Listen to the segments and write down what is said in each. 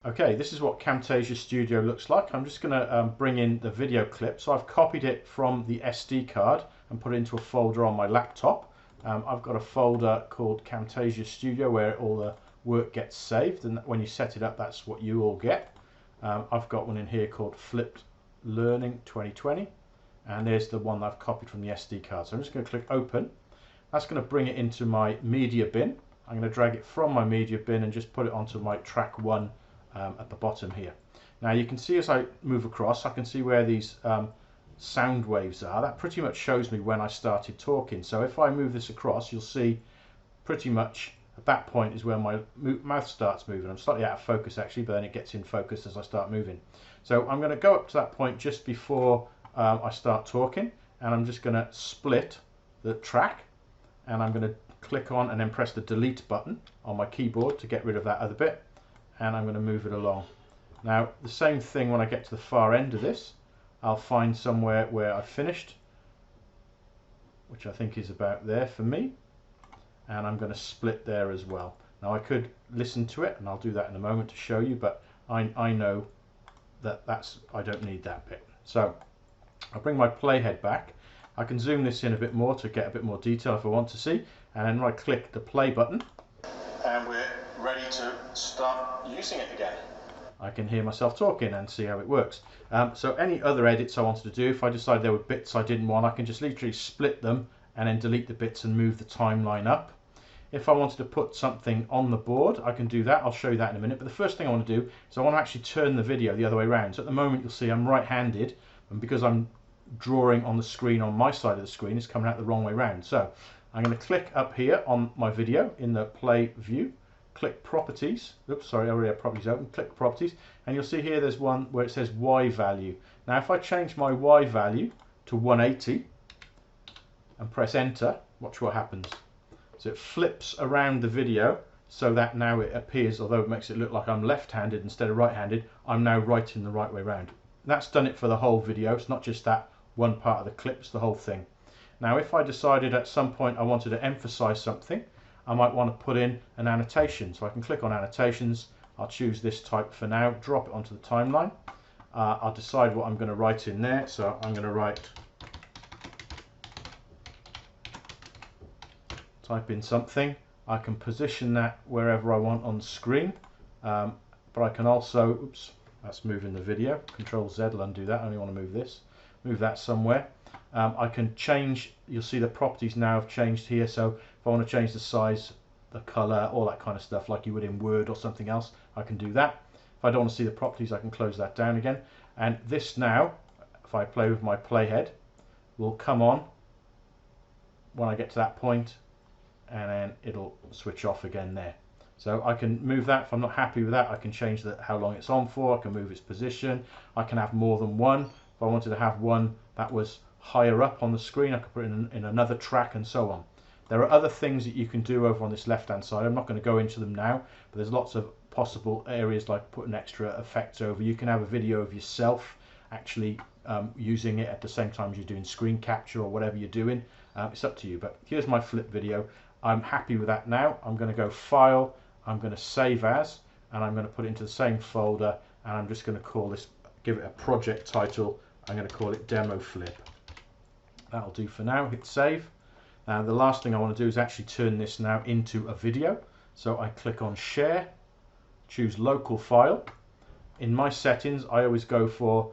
Okay, this is what Camtasia Studio looks like. I'm just going to bring in the video clip. So I've copied it from the SD card and put it into a folder on my laptop. I've got a folder called Camtasia Studio where all the work gets saved, and when you set it up, that's what you all get. I've got one in here called Flipped Learning 2020, and there's the one that I've copied from the SD card. So I'm just going to click open. That's going to bring it into my media bin. I'm going to drag it from my media bin and just put it onto my track 1 at the bottom here. Now you can see as I move across, I can see where these sound waves are. That pretty much shows me when I started talking. So if I move this across, you'll see pretty much at that point is where my mouth starts moving. I'm slightly out of focus actually, but then it gets in focus as I start moving. So I'm going to go up to that point just before I start talking, and I'm just going to split the track, and I'm going to click on and then press the delete button on my keyboard to get rid of that other bit, and I'm going to move it along. Now the same thing when I get to the far end of this, I'll find somewhere where I've finished, which I think is about there for me, and I'm going to split there as well. Now I could listen to it, and I'll do that in a moment to show you, but I know that I don't need that bit. So I'll bring my playhead back. I can zoom this in a bit more to get a bit more detail if I want to see, and then I click the play button and we're ready to start using it again. I can hear myself talking and see how it works. So any other edits I wanted to do, if I decide there were bits I didn't want, I can just literally split them and then delete the bits and move the timeline up. If I wanted to put something on the board, I can do that. I'll show you that in a minute. But the first thing I want to do is I want to actually turn the video the other way around. So at the moment you'll see I'm right-handed, and because I'm drawing on the screen on my side of the screen, it's coming out the wrong way around. So I'm going to click up here on my video in the play view, click properties. Oops, sorry, I already have properties open. Click properties, and you'll see here there's one where it says Y value. Now if I change my Y value to 180 and press enter, watch what happens. So it flips around the video so that now it appears, although it makes it look like I'm left-handed instead of right-handed, I'm now writing the right way around. That's done it for the whole video. It's not just that one part of the clip, it's the whole thing. Now if I decided at some point I wanted to emphasize something, I might want to put in an annotation. So I can click on annotations. I'll choose this type for now, drop it onto the timeline. I'll decide what I'm going to write in there. So I'm going to write, type in something. I can position that wherever I want on the screen, but I can also, oops, that's moving the video. Control Z will undo that. I only want to move this. Move that somewhere. I can change, you'll see the properties now have changed here. So if I want to change the size, the color, all that kind of stuff like you would in Word or something else, I can do that. If I don't want to see the properties, I can close that down again. And this now, if I play with my playhead, will come on when I get to that point, and then it'll switch off again there. So I can move that. If I'm not happy with that, I can change how long it's on for. I can move its position. I can have more than one. If I wanted to have one that was higher up on the screen, I could put it in another track, and so on. There are other things that you can do over on this left hand side. I'm not going to go into them now, but there's lots of possible areas like putting extra effects over. You can have a video of yourself actually using it at the same time as you're doing screen capture or whatever you're doing. It's up to you, but here's my flip video. I'm happy with that now. I'm going to go File, I'm going to Save As, and I'm going to put it into the same folder, and I'm just going to call this, give it a project title. I'm going to call it Demo Flip. That'll do for now. Hit Save. Now the last thing I want to do is actually turn this now into a video. So I click on Share, choose Local File. In my settings, I always go for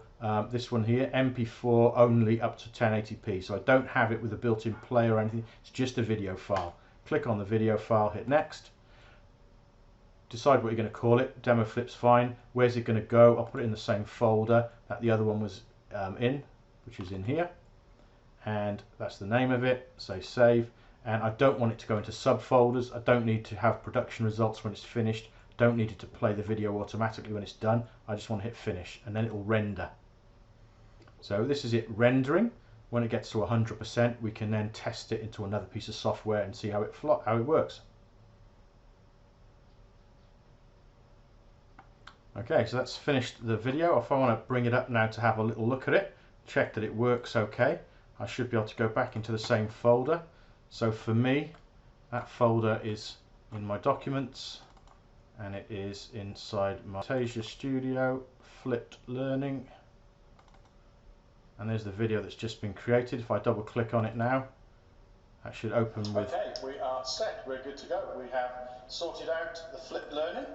this one here, MP4 only up to 1080p. So I don't have it with a built-in player or anything. It's just a video file. Click on the video file, hit Next. Decide what you're going to call it. Demo Flip's fine. Where's it going to go? I'll put it in the same folder that the other one was in, which is in here. And that's the name of it. Say Save. And I don't want it to go into subfolders. I don't need to have production results when it's finished. Don't need it to play the video automatically when it's done. I just want to hit Finish, and then it will render. So this is it rendering. When it gets to 100%, we can then test it into another piece of software and see how it works. Okay, so that's finished the video. If I want to bring it up now to have a little look at it, check that it works okay, I should be able to go back into the same folder. So for me, that folder is in my documents, and it is inside my Camtasia Studio, flipped learning, and there's the video that's just been created. If I double click on it now, that should open with... Okay, we are set, we're good to go. We have sorted out the flipped learning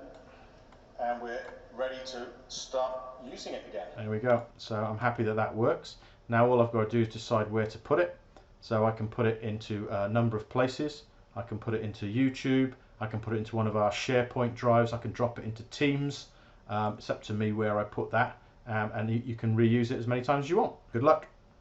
and we're ready to start using it again. There we go. So I'm happy that that works. Now all I've got to do is decide where to put it. So I can put it into a number of places. I can put it into YouTube. I can put it into one of our SharePoint drives. I can drop it into Teams. It's up to me where I put that. And you can reuse it as many times as you want. Good luck.